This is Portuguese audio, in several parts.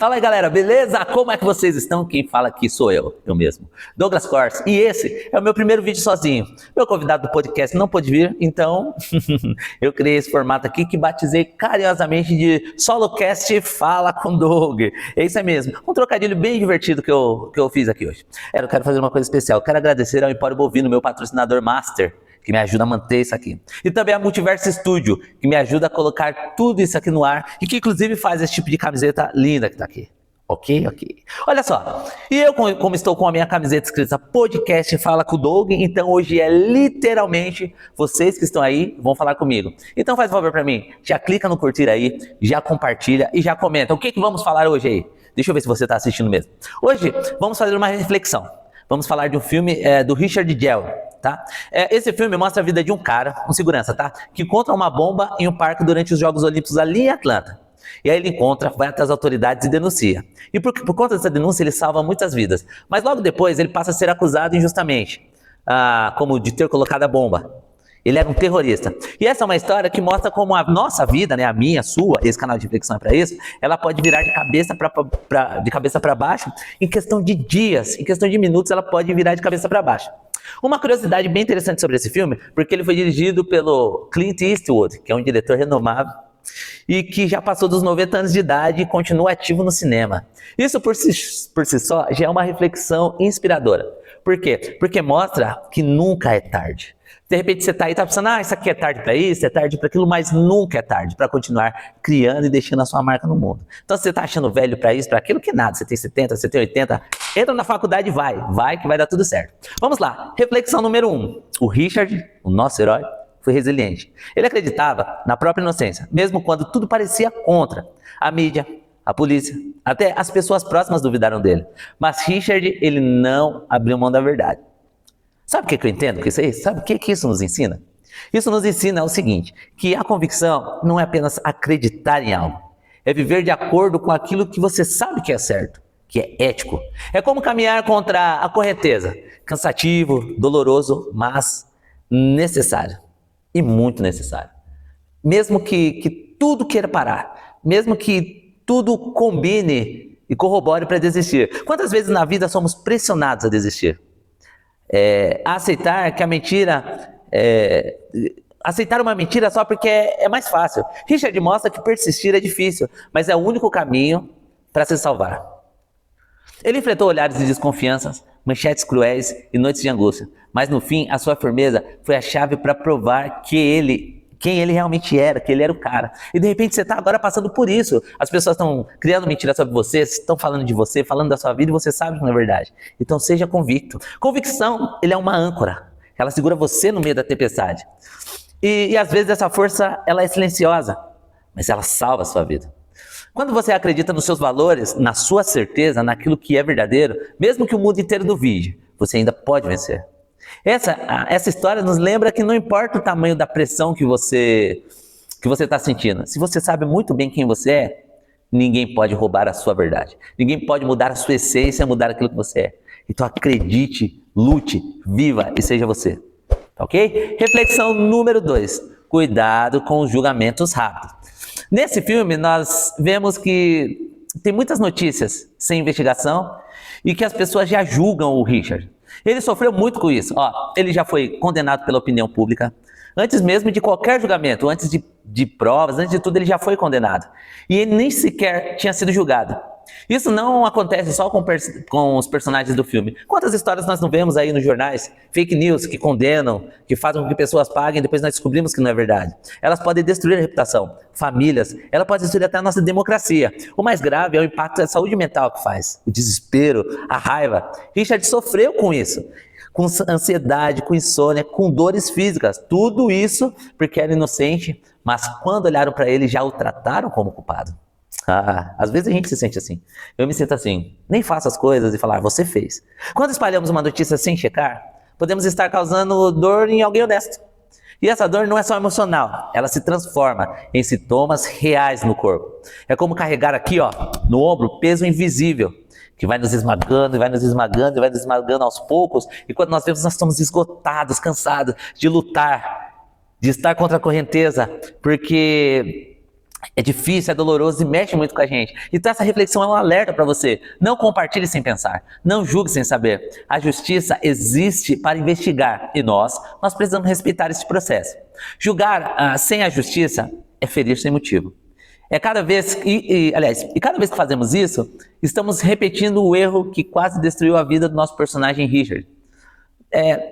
Fala aí, galera, beleza? Como é que vocês estão? Quem fala aqui sou eu mesmo, Douglas Kors, e esse é o meu primeiro vídeo sozinho. Meu convidado do podcast não pôde vir, então eu criei esse formato aqui que batizei carinhosamente de SoloCast Fala com Doug. É isso aí mesmo, um trocadilho bem divertido que eu fiz aqui hoje. Eu quero fazer uma coisa especial, eu quero agradecer ao Empório Bovino, meu patrocinador master, que me ajuda a manter isso aqui. E também a Multiverso Studio, que me ajuda a colocar tudo isso aqui no ar e que inclusive faz esse tipo de camiseta linda que tá aqui. Ok? Olha só, e eu como estou com a minha camiseta escrita Podcast Fala com o Doug, então hoje é literalmente vocês que estão aí vão falar comigo. Então faz um favor pra mim, já clica no curtir aí, já compartilha e já comenta. O que vamos falar hoje aí? Deixa eu ver se você tá assistindo mesmo. Hoje vamos fazer uma reflexão. Vamos falar de um filme do Richard Jewell. Tá? Esse filme mostra a vida de um cara, um segurança, tá? Que encontra uma bomba em um parque durante os Jogos Olímpicos ali em Atlanta. E aí ele encontra, vai até as autoridades e denuncia. E por conta dessa denúncia ele salva muitas vidas. Mas logo depois ele passa a ser acusado injustamente, como de ter colocado a bomba. Ele era um terrorista. E essa é uma história que mostra como a nossa vida, né, a minha, a sua, esse canal de reflexão é para isso, ela pode virar de cabeça para baixo em questão de dias, em questão de minutos ela pode virar de cabeça para baixo. Uma curiosidade bem interessante sobre esse filme, porque ele foi dirigido pelo Clint Eastwood, que é um diretor renomado e que já passou dos 90 anos de idade e continua ativo no cinema. Isso por si só já é uma reflexão inspiradora. Por quê? Porque mostra que nunca é tarde. De repente você está aí, está pensando, isso aqui é tarde para isso, é tarde para aquilo, mas nunca é tarde para continuar criando e deixando a sua marca no mundo. Então se você está achando velho para isso, para aquilo, que nada, você tem 70, você tem 80, entra na faculdade e vai que vai dar tudo certo. Vamos lá, reflexão número 1. O Richard, o nosso herói, foi resiliente. Ele acreditava na própria inocência, mesmo quando tudo parecia contra. A mídia, a polícia, até as pessoas próximas duvidaram dele. Mas Richard, ele não abriu mão da verdade. Sabe o que eu entendo com isso aí? Sabe o que isso nos ensina? Isso nos ensina o seguinte, que a convicção não é apenas acreditar em algo, é viver de acordo com aquilo que você sabe que é certo, que é ético. É como caminhar contra a correnteza, cansativo, doloroso, mas necessário, e muito necessário. Mesmo que tudo queira parar, mesmo que tudo combine e corrobore para desistir. Quantas vezes na vida somos pressionados a desistir? A aceitar que a mentira, aceitar uma mentira só porque é mais fácil. Richard mostra que persistir é difícil, mas é o único caminho para se salvar. Ele enfrentou olhares de desconfiança, manchetes cruéis e noites de angústia, mas no fim a sua firmeza foi a chave para provar quem ele realmente era, que ele era o cara. E de repente você está agora passando por isso. As pessoas estão criando mentiras sobre você, estão falando de você, falando da sua vida e você sabe que não é verdade. Então seja convicto. Convicção, ele é uma âncora. Ela segura você no meio da tempestade. E às vezes essa força, ela é silenciosa, mas ela salva a sua vida. Quando você acredita nos seus valores, na sua certeza, naquilo que é verdadeiro, mesmo que o mundo inteiro duvide, você ainda pode vencer. Essa história nos lembra que não importa o tamanho da pressão que você está sentindo. Se você sabe muito bem quem você é, ninguém pode roubar a sua verdade. Ninguém pode mudar a sua essência, mudar aquilo que você é. Então acredite, lute, viva e seja você. Ok? Reflexão número 2. Cuidado com os julgamentos rápidos. Nesse filme nós vemos que tem muitas notícias sem investigação e que as pessoas já julgam o Richard. Ele sofreu muito com isso. Ele já foi condenado pela opinião pública. Antes mesmo de qualquer julgamento, antes de provas, antes de tudo, ele já foi condenado. E ele nem sequer tinha sido julgado. Isso não acontece só com os personagens do filme. Quantas histórias nós não vemos aí nos jornais? Fake news que condenam, que fazem com que pessoas paguem e depois nós descobrimos que não é verdade. Elas podem destruir a reputação, famílias, ela pode destruir até a nossa democracia. O mais grave é o impacto da saúde mental que faz. O desespero, a raiva. Richard sofreu com isso. Com ansiedade, com insônia, com dores físicas. Tudo isso porque era inocente, mas quando olharam para ele já o trataram como culpado. Às vezes a gente se sente assim. Eu me sinto assim, nem faço as coisas e falar, você fez. Quando espalhamos uma notícia sem checar, podemos estar causando dor em alguém honesto. E essa dor não é só emocional, ela se transforma em sintomas reais no corpo. É como carregar aqui, no ombro, peso invisível, que vai nos esmagando, e vai nos esmagando, e vai nos esmagando aos poucos. E quando nós vemos, nós estamos esgotados, cansados de lutar, de estar contra a correnteza, porque É difícil, é doloroso e mexe muito com a gente. Então essa reflexão é um alerta para você. Não compartilhe sem pensar. Não julgue sem saber. A justiça existe para investigar e nós precisamos respeitar esse processo. Julgar sem a justiça é ferir sem motivo. Cada vez que fazemos isso, estamos repetindo o erro que quase destruiu a vida do nosso personagem Richard.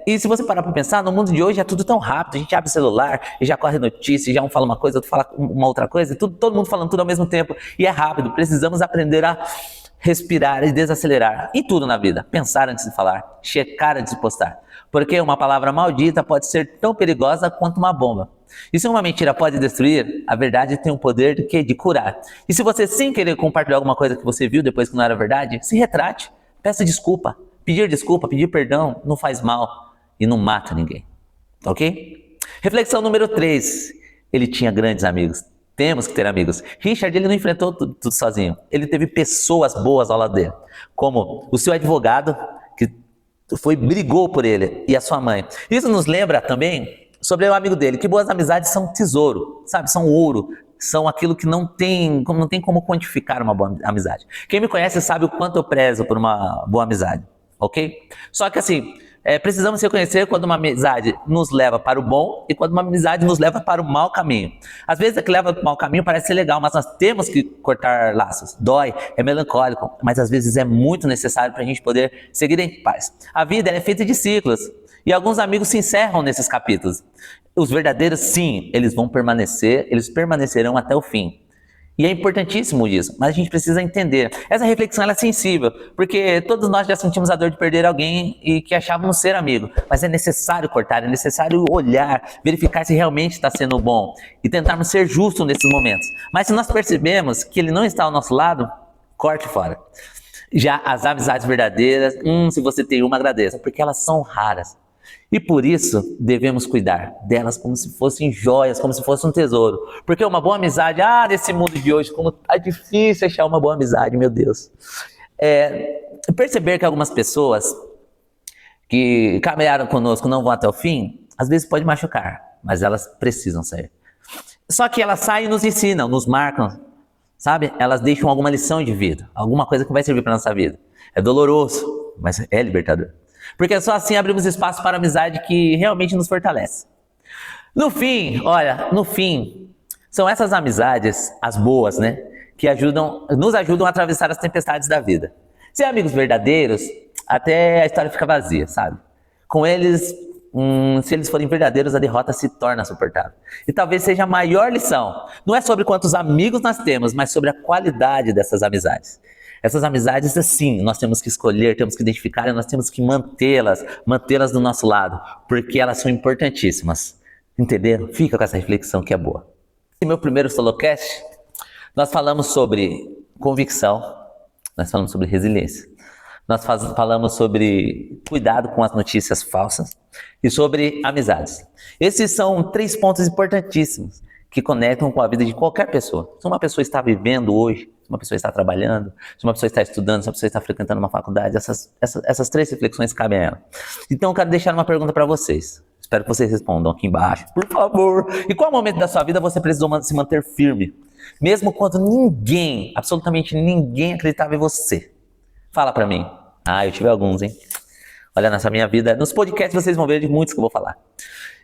E se você parar para pensar, no mundo de hoje é tudo tão rápido, a gente abre o celular e já corre notícia, já um fala uma coisa, outro fala uma outra coisa, todo mundo falando tudo ao mesmo tempo, e é rápido. Precisamos aprender a respirar e desacelerar em tudo na vida, pensar antes de falar, checar antes de postar, porque uma palavra maldita pode ser tão perigosa quanto uma bomba. E se uma mentira pode destruir, a verdade tem o poder de curar. E se você sem querer compartilhar alguma coisa que você viu depois que não era verdade, se retrate, peça desculpa. Pedir desculpa, pedir perdão não faz mal e não mata ninguém, ok? Reflexão número 3. Ele tinha grandes amigos. Temos que ter amigos. Richard, ele não enfrentou tudo sozinho. Ele teve pessoas boas ao lado dele, como o seu advogado, que brigou por ele, e a sua mãe. Isso nos lembra também sobre o amigo dele, que boas amizades são tesouro, sabe? São ouro. São aquilo que não tem como quantificar uma boa amizade. Quem me conhece sabe o quanto eu prezo por uma boa amizade. Ok? Só que assim, precisamos reconhecer quando uma amizade nos leva para o bom e quando uma amizade nos leva para o mau caminho. Às vezes a que leva para o mau caminho parece ser legal, mas nós temos que cortar laços. Dói, é melancólico, mas às vezes é muito necessário para a gente poder seguir em paz. A vida é feita de ciclos e alguns amigos se encerram nesses capítulos. Os verdadeiros, sim, eles permanecerão até o fim. E é importantíssimo isso, mas a gente precisa entender. Essa reflexão ela é sensível, porque todos nós já sentimos a dor de perder alguém e que achávamos ser amigo. Mas é necessário cortar, é necessário olhar, verificar se realmente está sendo bom e tentarmos ser justos nesses momentos. Mas se nós percebemos que ele não está ao nosso lado, corte fora. Já as amizades verdadeiras, se você tem uma, agradeça, porque elas são raras. E por isso devemos cuidar delas como se fossem joias, como se fosse um tesouro. Porque uma boa amizade, nesse mundo de hoje, como tá difícil achar uma boa amizade, meu Deus. Perceber que algumas pessoas que caminharam conosco não vão até o fim, às vezes pode machucar, mas elas precisam sair. Só que elas saem e nos ensinam, nos marcam, sabe? Elas deixam alguma lição de vida, alguma coisa que vai servir para nossa vida. É doloroso, mas é libertador. Porque só assim abrimos espaço para a amizade que realmente nos fortalece. No fim, são essas amizades, as boas, né? Que nos ajudam a atravessar as tempestades da vida. Sem amigos verdadeiros, até a história fica vazia, sabe? Com eles, se eles forem verdadeiros, a derrota se torna suportável. E talvez seja a maior lição. Não é sobre quantos amigos nós temos, mas sobre a qualidade dessas amizades. Essas amizades, assim, nós temos que escolher, temos que identificar e nós temos que mantê-las do nosso lado, porque elas são importantíssimas. Entenderam? Fica com essa reflexão que é boa. Esse meu primeiro solocast, nós falamos sobre convicção, nós falamos sobre resiliência, nós falamos sobre cuidado com as notícias falsas e sobre amizades. Esses são 3 pontos importantíssimos que conectam com a vida de qualquer pessoa. Se uma pessoa está vivendo hoje, se uma pessoa está trabalhando, se uma pessoa está estudando, se uma pessoa está frequentando uma faculdade, essas 3 reflexões cabem a ela. Então eu quero deixar uma pergunta para vocês. Espero que vocês respondam aqui embaixo, por favor. Em qual momento da sua vida você precisou se manter firme? Mesmo quando ninguém, absolutamente ninguém acreditava em você. Fala para mim. Eu tive alguns, hein? Olha, nessa minha vida, nos podcasts vocês vão ver de muitos que eu vou falar.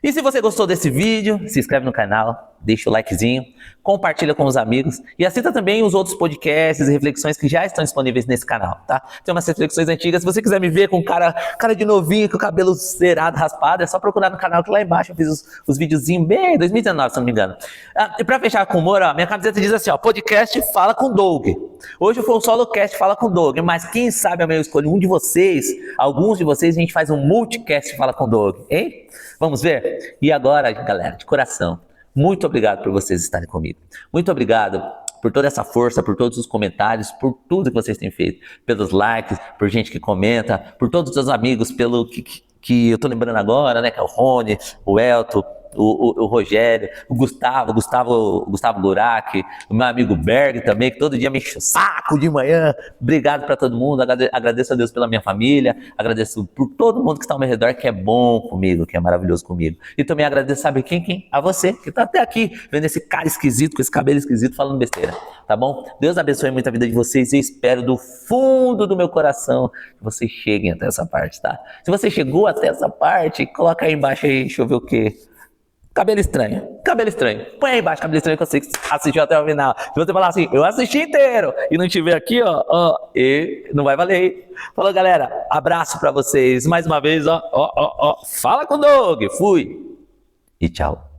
E se você gostou desse vídeo, se inscreve no canal, deixa o likezinho, compartilha com os amigos e assista também os outros podcasts e reflexões que já estão disponíveis nesse canal, tá? Tem umas reflexões antigas, se você quiser me ver com cara de novinho, com o cabelo cerado, raspado, é só procurar no canal que lá embaixo eu fiz os videozinhos bem 2019, se não me engano. E pra fechar com humor, minha camiseta diz assim, podcast Fala com Doug. Hoje foi um solocast Fala com Doug, mas quem sabe amanhã eu escolho alguns de vocês, a gente faz um multicast Fala com Doug, hein? Vamos ver? E agora, galera, de coração, muito obrigado por vocês estarem comigo. Muito obrigado por toda essa força, por todos os comentários, por tudo que vocês têm feito. Pelos likes, por gente que comenta, por todos os amigos, pelo que eu tô lembrando agora, né? Que é o Rony, o Elton, o Rogério, o Gustavo Gurac, o meu amigo Berg também, que todo dia me enche o saco de manhã. Obrigado para todo mundo, agradeço a Deus pela minha família, agradeço por todo mundo que está ao meu redor, que é bom comigo, que é maravilhoso comigo. E também agradeço, sabe quem? A você, que está até aqui, vendo esse cara esquisito, com esse cabelo esquisito, falando besteira, tá bom? Deus abençoe muito a vida de vocês e eu espero do fundo do meu coração que vocês cheguem até essa parte, tá? Se você chegou até essa parte, coloca aí embaixo aí, deixa eu ver o quê? Cabelo estranho. Põe aí embaixo, cabelo estranho, que eu sei que assistiu até o final. Se você falar assim, eu assisti inteiro, e não tiver aqui, e não vai valer. Falou, galera, abraço pra vocês. Mais uma vez, fala com o Doug. Fui. E tchau.